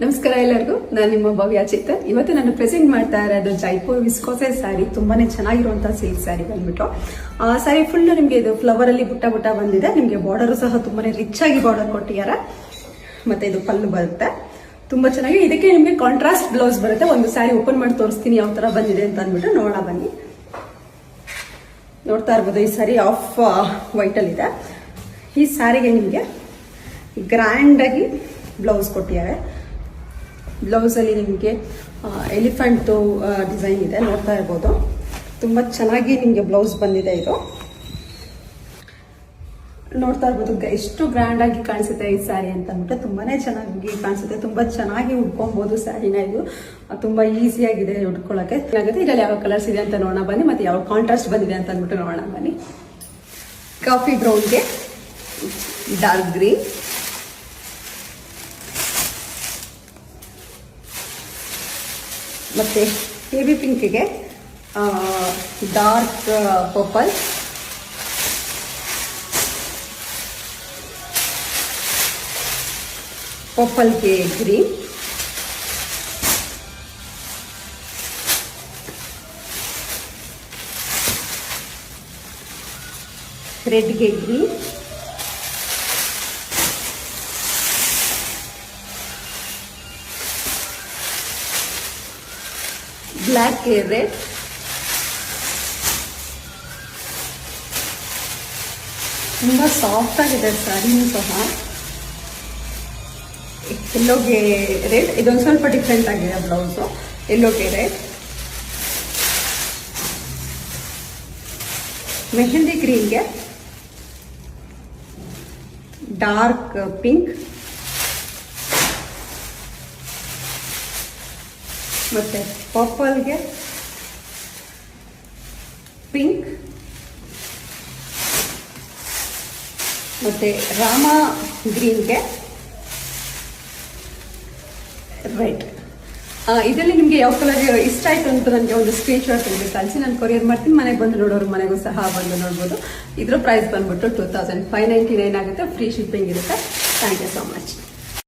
ನಮಸ್ಕಾರ ಎಲ್ಲರಿಗೂ, ನಾನು ನಿಮ್ಮ ಭವ್ಯ ಚಿತ್ತರ್. ಇವತ್ತು ನಾನು ಪ್ರೆಸೆಂಟ್ ಮಾಡ್ತಾ ಇರೋದು ಜೈಪುರ್ ವಿಸ್ಕೋಸೆ ಸ್ಯಾರಿ. ತುಂಬಾನೇ ಚೆನ್ನಾಗಿರುವಂತಹ ಸಿಲ್ಕ್ ಸ್ಯಾರಿ ಬಂದ್ಬಿಟ್ಟು ಸ್ಯಾರಿ ಫುಲ್ ನಿಮ್ಗೆ ಇದು ಫ್ಲವರ್ ಅಲ್ಲಿ ಬುಟ್ಟ ಬುಟ್ಟ ಬಂದಿದೆ. ನಿಮ್ಗೆ ಬಾರ್ಡರ್ ಸಹ ತುಂಬಾನೇ ರಿಚ್ ಆಗಿ ಬಾರ್ಡರ್ ಕೊಟ್ಟಿದ್ದಾರೆ. ಮತ್ತೆ ಇದು ಪಲ್ಲು ಬರುತ್ತೆ, ತುಂಬಾ ಚೆನ್ನಾಗಿ. ಇದಕ್ಕೆ ನಿಮ್ಗೆ ಕಾಂಟ್ರಾಸ್ಟ್ ಬ್ಲೌಸ್ ಬರುತ್ತೆ. ಒಂದು ಸ್ಯಾರಿ ಓಪನ್ ಮಾಡಿ ತೋರಿಸ್ತೀನಿ ಯಾವ ತರ ಬಂದಿದೆ ಅಂತ ಅಂದ್ಬಿಟ್ಟು ನೋಡೋಣ ಬನ್ನಿ. ನೋಡ್ತಾ ಇರ್ಬೋದು, ಈ ಸ್ಯಾರಿ ಆಫ್ ವೈಟ್ ಅಲ್ಲಿ ಇದೆ. ಈ ಸ್ಯಾರಿಗೆ ನಿಮ್ಗೆ ಗ್ರ್ಯಾಂಡ್ ಆಗಿ ಬ್ಲೌಸ್ ಕೊಟ್ಟಿದ್ದಾರೆ. ಬ್ಲೌಸ್ ಅಲ್ಲಿ ನಿಮಗೆ ಎಲಿಫೆಂಟ್ ಡಿಸೈನ್ ಇದೆ, ನೋಡ್ತಾ ಇರ್ಬೋದು. ತುಂಬಾ ಚೆನ್ನಾಗಿ ನಿಮ್ಗೆ ಬ್ಲೌಸ್ ಬಂದಿದೆ. ಇದು ನೋಡ್ತಾ ಇರ್ಬೋದು ಎಷ್ಟು ಗ್ರ್ಯಾಂಡ್ ಆಗಿ ಕಾಣಿಸುತ್ತೆ ಈ ಸ್ಯಾರಿ ಅಂತ ಅಂದ್ಬಿಟ್ಟು. ತುಂಬಾನೇ ಚೆನ್ನಾಗಿ ಕಾಣಿಸುತ್ತೆ, ತುಂಬಾ ಚೆನ್ನಾಗಿ ಉಟ್ಕೊಬಹುದು ಸ್ಯಾರಿನ. ಇದು ತುಂಬಾ ಈಸಿ ಆಗಿದೆ ಉಟ್ಕೊಳ್ಳೋಕೆ. ಇದ್ರಲ್ಲಿ ಯಾವ ಕಲರ್ಸ್ ಇದೆ ಅಂತ ನೋಡೋಣ ಬನ್ನಿ, ಮತ್ತೆ ಯಾವ ಕಾಂಟ್ರಾಸ್ಟ್ ಬಂದಿದೆ ಅಂತ ಅಂದ್ಬಿಟ್ಟು ನೋಡೋಣ ಬನ್ನಿ. ಕಾಫಿ ಬ್ರೌನ್ಗೆ ಡಾರ್ಕ್ ಗ್ರೀನ್, ಮತ್ತೆ ಬೇಬಿ ಪಿಂಕ್ಗೆ ಡಾರ್ಕ್ ಪರ್ಪಲ್, ಪರ್ಪಲ್ಗೆ ಗ್ರೀನ್, ರೆಡ್ಗೆ ಗ್ರೀನ್, ಬ್ಲ್ಯಾಕ್ ರೆಡ್, ತುಂಬಾ ಸಾಫ್ಟ್ ಆಗಿದೆ ಸ್ಯಾರಿನೂ ಸಹ. ಎಲ್ಲೋಗೆ ರೆಡ್, ಇದೊಂದು ಸ್ವಲ್ಪ ಡಿಫ್ರೆಂಟ್ ಆಗಿದೆ ಬ್ಲೌಸು. ಎಲ್ಲೋಗೆ ರೆಡ್, ಮೆಹಂದಿ ಗ್ರೀನ್ಗೆ ಡಾರ್ಕ್ ಪಿಂಕ್, ಮತ್ತೆ ಪರ್ಪಲ್ಗೆ ಪಿಂಕ್, ಮತ್ತೆ ರಾಮ ಗ್ರೀನ್ಗೆ ರೆಡ್. ಇದರಲ್ಲಿ ನಿಮಗೆ ಯಾವ ಕಲರ್ ಇಷ್ಟ ಆಯ್ತು ಅಂತ ನನಗೆ ಒಂದು ಸ್ಕ್ರೀನ್ ಶಾಟ್ ತೆಗೆದು ಕಳಿಸಿ, ನಾನು ಕೊರಿಯರ್ ಮಾಡ್ತೀನಿ. ಮನೆಗೆ ಬಂದು ನೋಡೋರು ಮನೆಗೂ ಸಹ ಬಂದು ನೋಡ್ಬೋದು. ಇದ್ರ ಪ್ರೈಸ್ ಬಂದ್ಬಿಟ್ಟು 2599 ಆಗುತ್ತೆ. ಫ್ರೀ ಶಿಪ್ಪಿಂಗ್ ಇರುತ್ತೆ. Thank you so much.